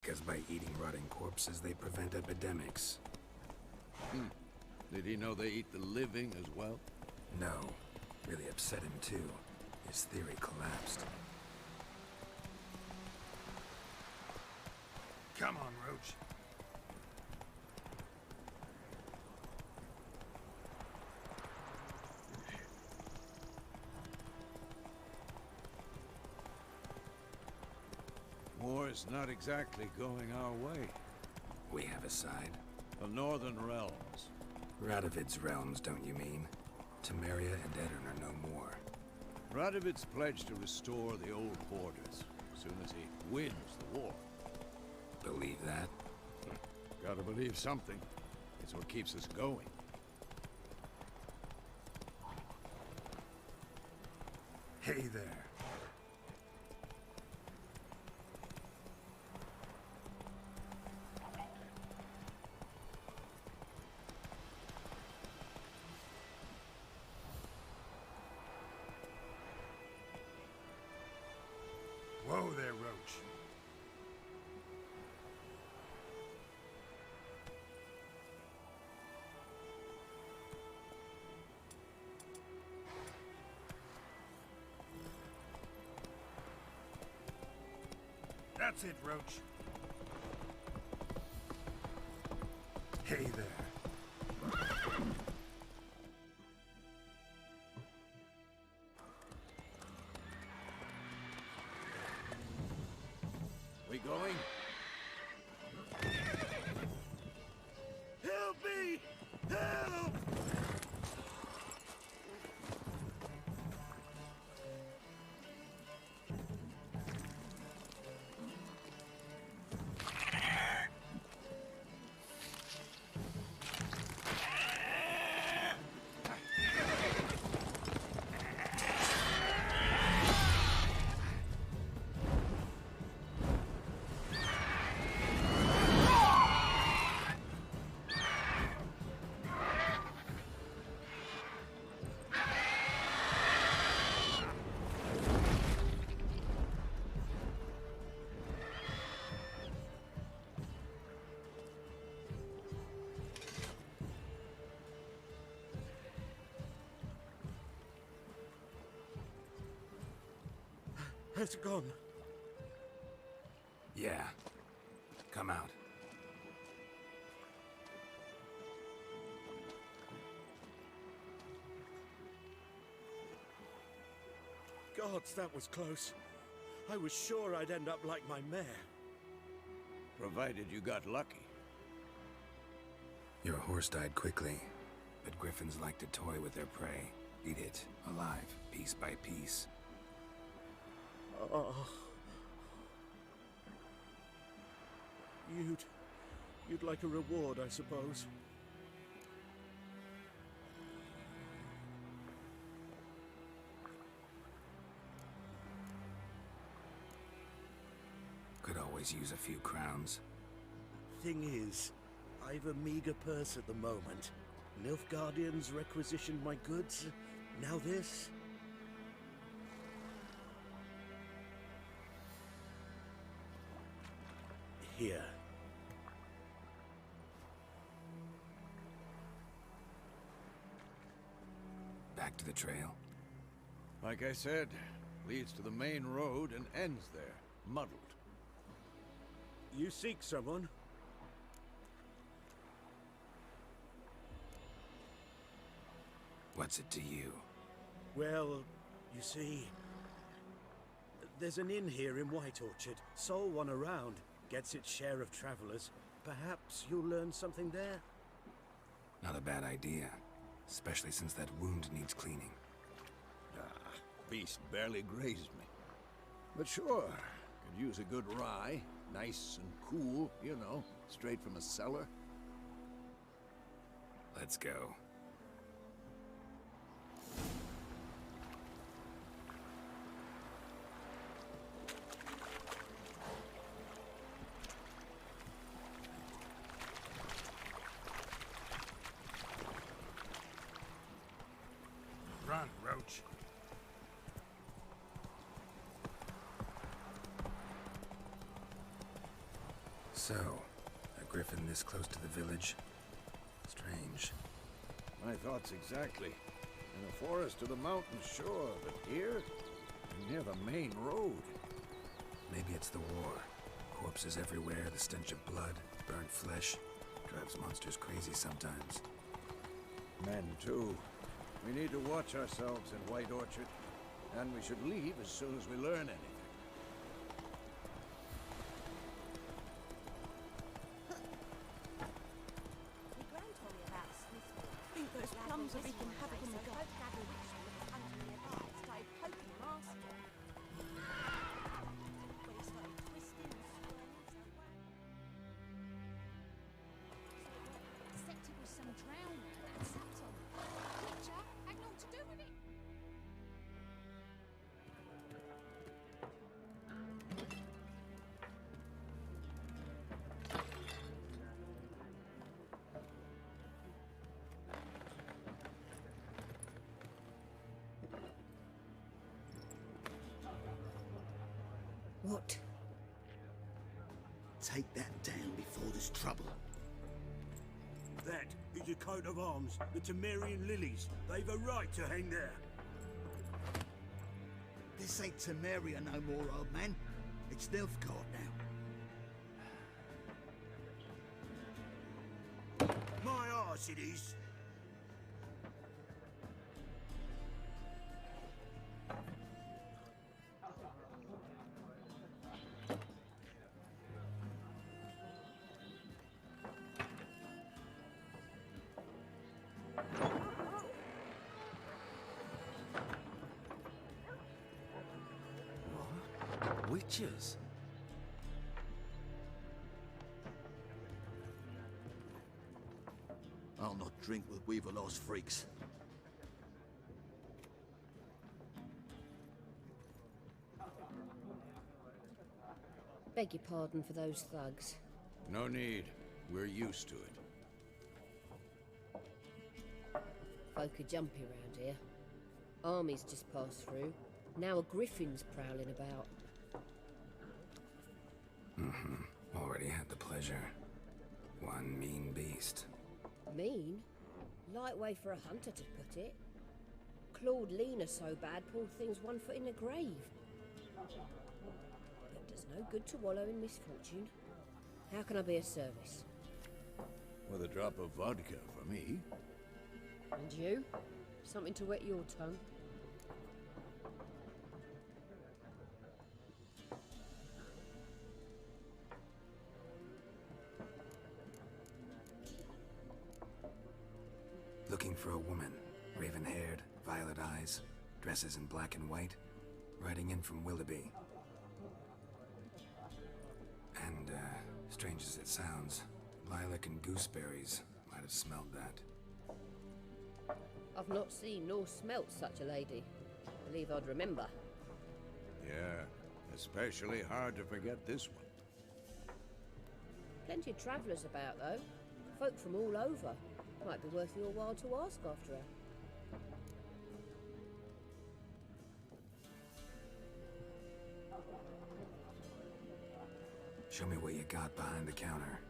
Because by eating rotting corpses, they prevent epidemics. Did he know they eat the living as well? No. Really upset him, too. His theory collapsed. Come on, Roach. War's not exactly going our way. We have a side. The Northern Realms. Radovid's realms, don't you mean? Temeria and Aedirn are no more. Radovid's pledged to restore the old borders as soon as he wins the war. Believe that? Gotta believe something. It's what keeps us going. Hey there. Whoa there, Roach. That's it, Roach. Hey there. We going? Help me! Help! Has it gone? Yeah. Come out. Gods, that was close. I was sure I'd end up like my mare. Provided you got lucky. Your horse died quickly, but griffins like to toy with their prey. Eat it, alive, piece by piece. Oh. You'd like a reward, I suppose. Could always use a few crowns. Thing is, I've a meager purse at the moment. Nilfgaardians requisitioned my goods. Now this. Here. Back to the trail. Like I said, leads to the main road and ends there, muddled. You seek someone? What's it to you? Well, you see, there's an inn here in White Orchard. Sole one around. Gets its share of travelers. Perhaps you'll learn something there? Not a bad idea. Especially since that wound needs cleaning. Beast barely grazed me. But sure, could use a good rye. Nice and cool, you know, straight from a cellar. Let's go. Run, Roach. So, a griffin this close to the village? Strange. My thoughts exactly. In the forest or the mountains, sure, but here? Near the main road. Maybe it's the war. Corpses everywhere, the stench of blood, burnt flesh. Drives monsters crazy sometimes. Men, too. We need to watch ourselves in White Orchard. And we should leave as soon as we learn anything. Think those plums are wreaking havoc in the garden. Deceptive was some drowned, that's all. Witcher had naught to do with it. What? Take that down before there's trouble. That is a coat of arms, the Temerian lilies. They've a right to hang there. This ain't Temeria no more, old man. It's Nilfgaard now. My arse it is. Witches? I'll not drink with Weaverlaw's freaks. Beg your pardon for those thugs. No need. We're used to it. Folk are jumpy round here. Armies just passed through. Now a griffin's prowling about. Already had the pleasure. One mean beast. Mean? Light way for a hunter to put it. Clawed Lena so bad, poor thing's 1 foot in the grave. But does no good to wallow in misfortune. How can I be of service? With a drop of vodka for me. And you? Something to wet your tongue? Looking for a woman. Raven-haired, violet eyes, dresses in black and white. Riding in from Willoughby. And, strange as it sounds, lilac and gooseberries might have smelled that. I've not seen nor smelt such a lady. Believe I'd remember. Yeah, especially hard to forget this one. Plenty of travellers about, though. Folk from all over. Might be worth your while to ask after her. Show me what you got behind the counter.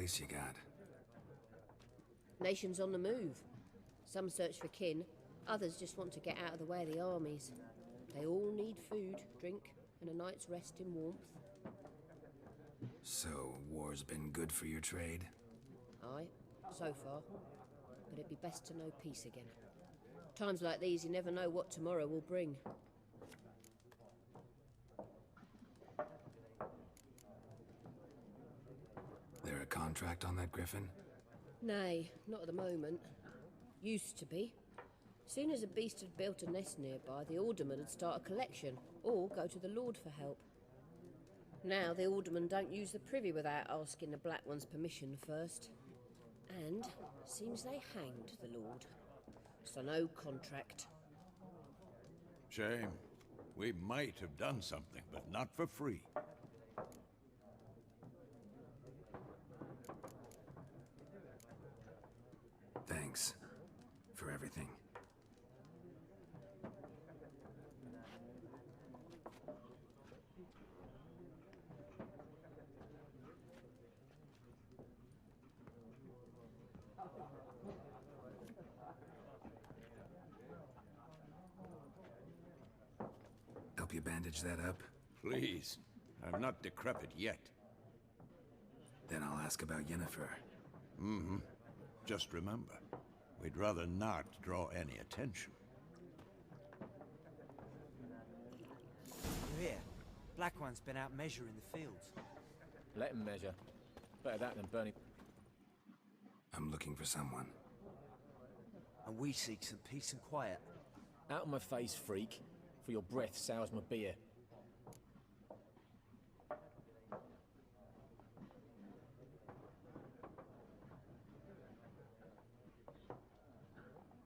place you got? Nations on the move. Some search for kin, others just want to get out of the way of the armies. They all need food, drink, and a night's rest in warmth. So, war's been good for your trade? Aye, so far. But it'd be best to know peace again. Times like these, you never know what tomorrow will bring. There a contract on that Griffin? Nay, not at the moment. Used to be. Soon as a beast had built a nest nearby, the alderman would start a collection, or go to the Lord for help. Now the aldermen don't use the privy without asking the Black One's permission first. And seems they hanged the Lord. So no contract. Shame. We might have done something, but not for free. Thanks for everything. Help you bandage that up? Please. I'm not decrepit yet. Then I'll ask about Yennefer. Mm-hmm. Just remember, we'd rather not draw any attention. You hear? Black One's been out measuring the fields. Let him measure. Better that than burning. I'm looking for someone. And we seek some peace and quiet. Out of my face, freak. For your breath sours my beer.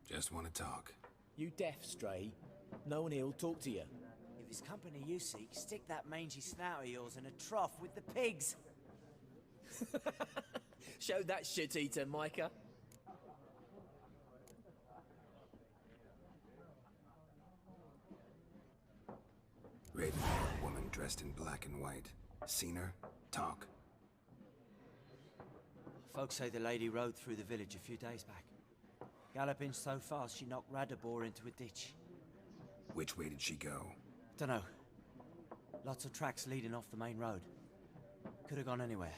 Just want to talk. You deaf, Stray? No one here'll talk to you. If it's company you seek, stick that mangy snout of yours in a trough with the pigs. Show that shit-eater, Micah. Raven-haired woman dressed in black and white. Seen her? Talk. Folks say the lady rode through the village a few days back. Galloping so fast she knocked Radabor into a ditch. Which way did she go? Dunno. Lots of tracks leading off the main road. Could have gone anywhere.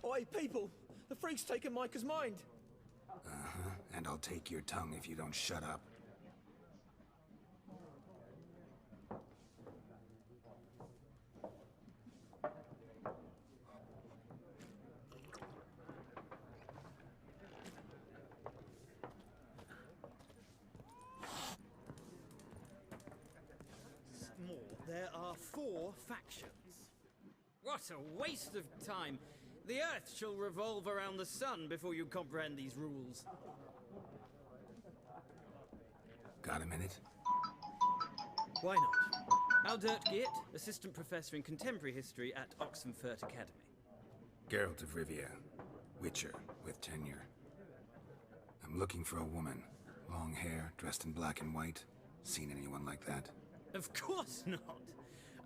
Oi, people! The freak's taken Micah's mind! Uh-huh. And I'll take your tongue if you don't shut up. There are 4 factions. What a waste of time! The Earth shall revolve around the sun before you comprehend these rules. Got a minute? Why not? Aldert Geert, Assistant Professor in Contemporary History at Oxenfurt Academy. Geralt of Rivia. Witcher, with tenure. I'm looking for a woman. Long hair, dressed in black and white. Seen anyone like that? Of course not!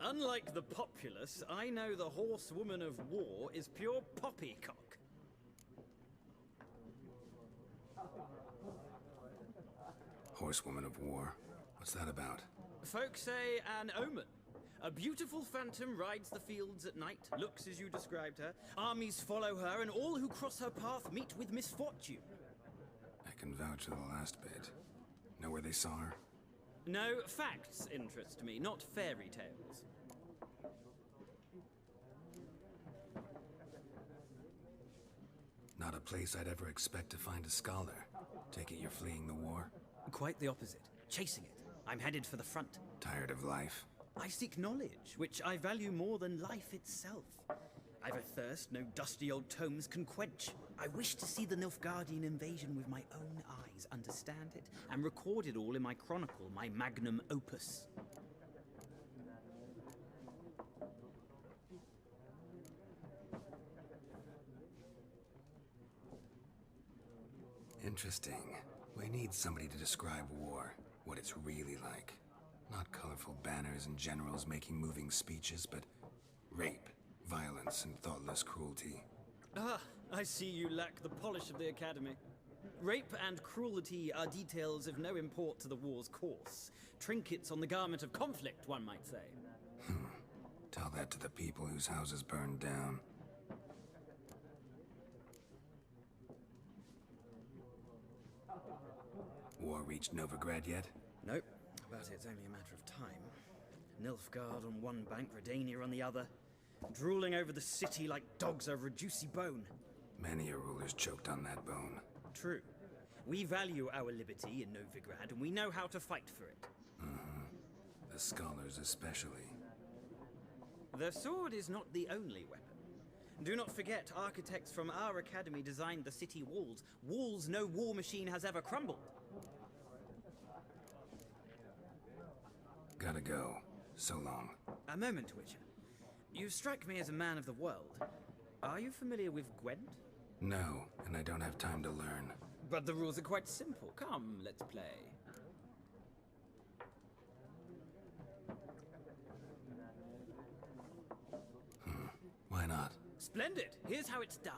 Unlike the populace, I know the horsewoman of war is pure poppycock. Horsewoman of war? What's that about? Folks say an omen. A beautiful phantom rides the fields at night, looks as you described her. Armies follow her, and all who cross her path meet with misfortune. I can vouch for the last bit. Know where they saw her? No, facts interest me, not fairy tales. Not a place I'd ever expect to find a scholar. Take it you're fleeing the war? Quite the opposite. Chasing it. I'm headed for the front. Tired of life? I seek knowledge, which I value more than life itself. I've a thirst no dusty old tomes can quench. I wish to see the Nilfgaardian invasion with my own eyes, understand it, and record it all in my chronicle, my magnum opus. Interesting. We need somebody to describe war, what it's really like. Not colorful banners and generals making moving speeches, but rape, violence, and thoughtless cruelty. Ah, I see you lack the polish of the Academy. Rape and cruelty are details of no import to the war's course. Trinkets on the garment of conflict, one might say. Tell that to the people whose houses burned down. War reached Novigrad yet? Nope, but it's only a matter of time. Nilfgaard on one bank, Redania on the other, drooling over the city like dogs over a juicy bone. Many a ruler's choked on that bone. True. We value our liberty in Novigrad, and we know how to fight for it. The scholars especially. The sword is not the only weapon. Do not forget, architects from our academy designed the city walls. Walls no war machine has ever crumbled. Gotta go. So long. A moment, Witcher. You strike me as a man of the world. Are you familiar with Gwent? No, and I don't have time to learn. But the rules are quite simple. Come, let's play. Why not? Splendid. Here's how it's done.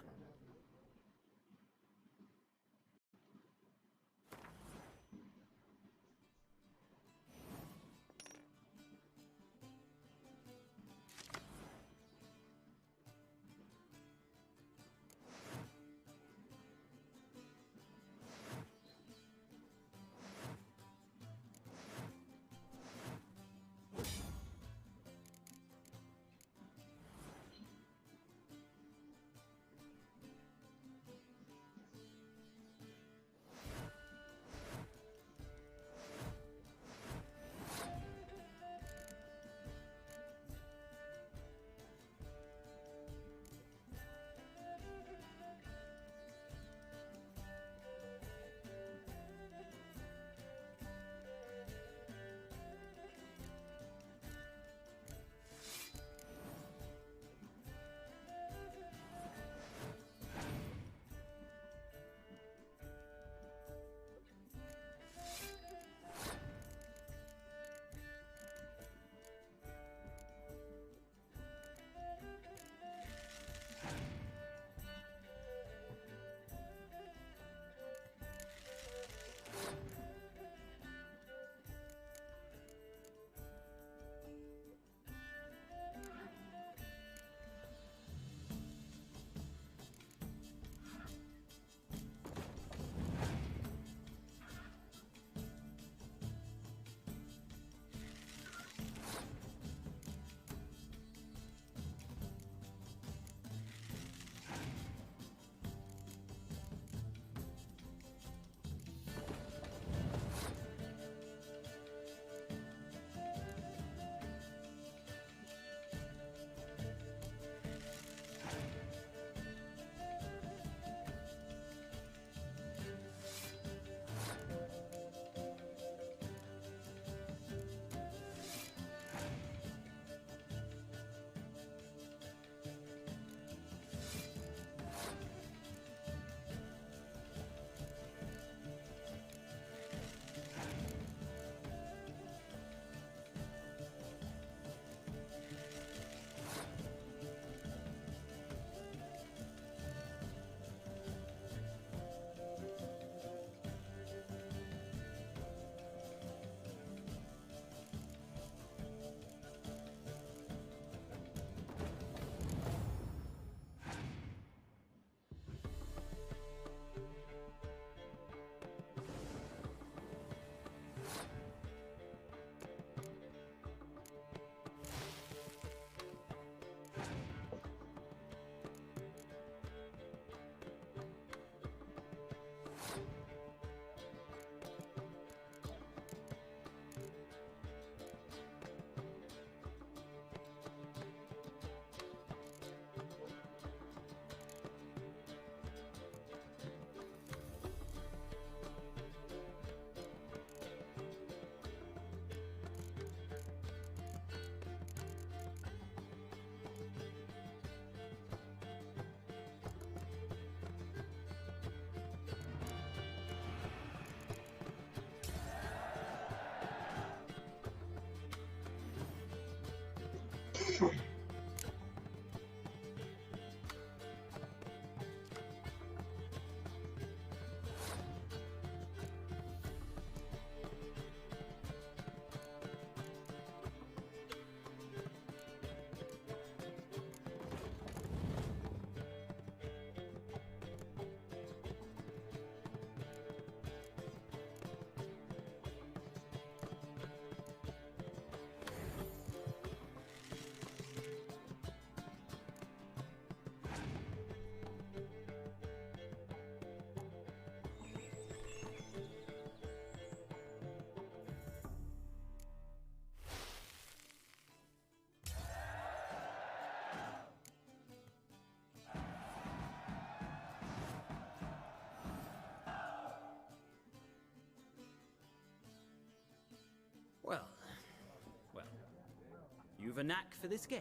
You've a knack for this game.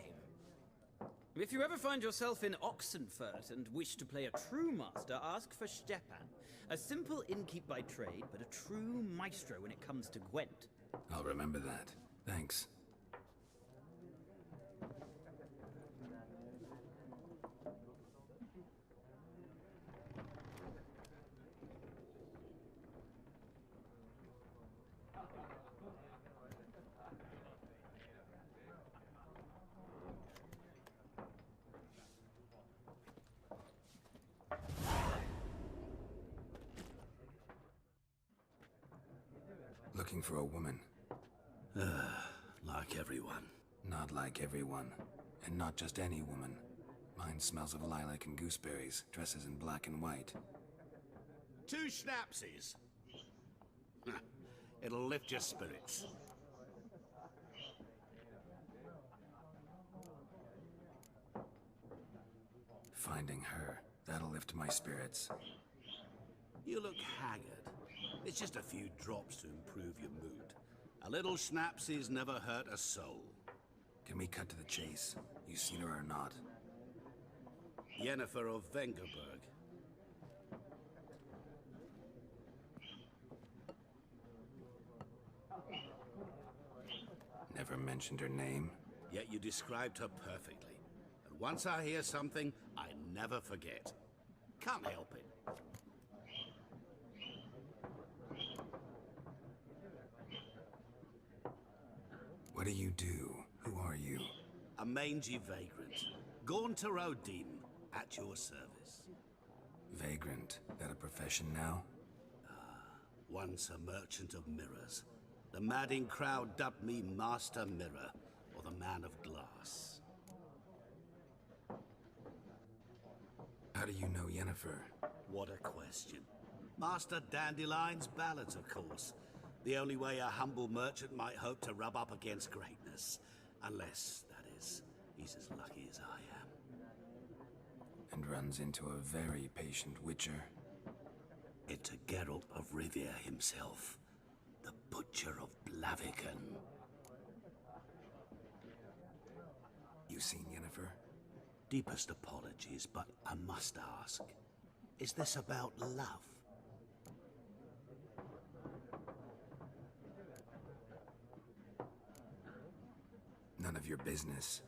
If you ever find yourself in Oxenfurt and wish to play a true master, ask for Stepan. A simple innkeep by trade, but a true maestro when it comes to Gwent. I'll remember that. Thanks. Looking for a woman. Like everyone. Not like everyone. And not just any woman. Mine smells of lilac and gooseberries, dresses in black and white. 2 schnapsies. It'll lift your spirits. Finding her, that'll lift my spirits. You look haggard. It's just a few drops to improve your mood. A little schnapsies never hurt a soul. Can we cut to the chase? You seen her or not? Yennefer of Vengerberg. Never mentioned her name. Yet you described her perfectly. And once I hear something, I never forget. Can't help it. What do you do? Who are you? A mangy vagrant. Gaunter O'Dean, at your service. Vagrant. That a profession now? Once a merchant of mirrors. The madding crowd dubbed me Master Mirror, or the Man of Glass. How do you know Yennefer? What a question. Master Dandelion's ballads, of course. The only way a humble merchant might hope to rub up against greatness. Unless, that is, he's as lucky as I am. And runs into a very patient witcher. Into Geralt of Rivia himself. The Butcher of Blaviken. You seen Yennefer? Deepest apologies, but I must ask. Is this about love? None of your business.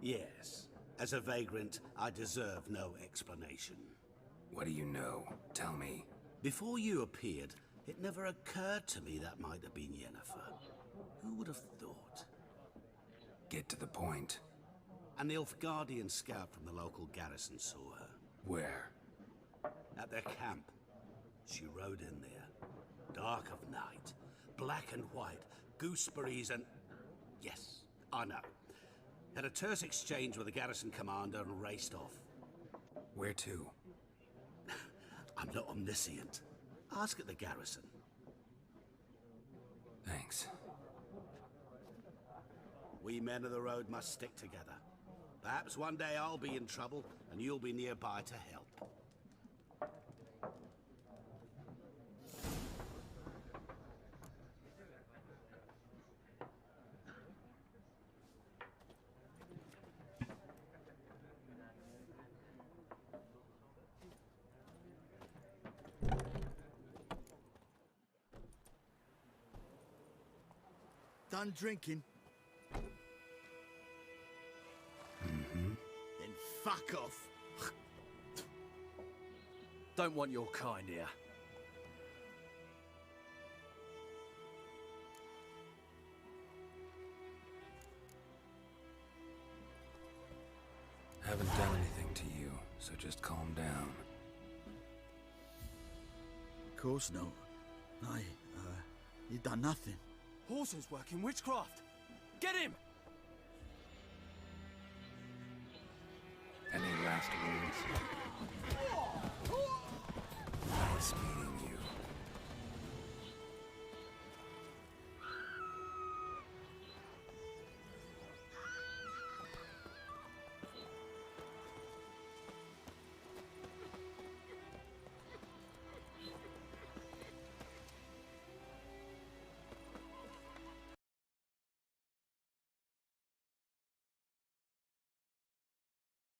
Yes. As a vagrant, I deserve no explanation. What do you know? Tell me. Before you appeared, it never occurred to me that might have been Yennefer. Who would have thought? Get to the point. A Nilfgaardian scout from the local garrison saw her. Where? At their camp. She rode in there. Dark of night. Black and white. Gooseberries and... Yes, I know. Had a terse exchange with the garrison commander and raced off. Where to? I'm not omniscient. Ask at the garrison. Thanks. We men of the road must stick together. Perhaps one day I'll be in trouble, and you'll be nearby to help. Done drinking? Mm-hmm. Then fuck off. Don't want your kind here. Haven't done anything to you, so just calm down. Of course not. You done nothing. Horses work in witchcraft. Get him! Any last words? Nice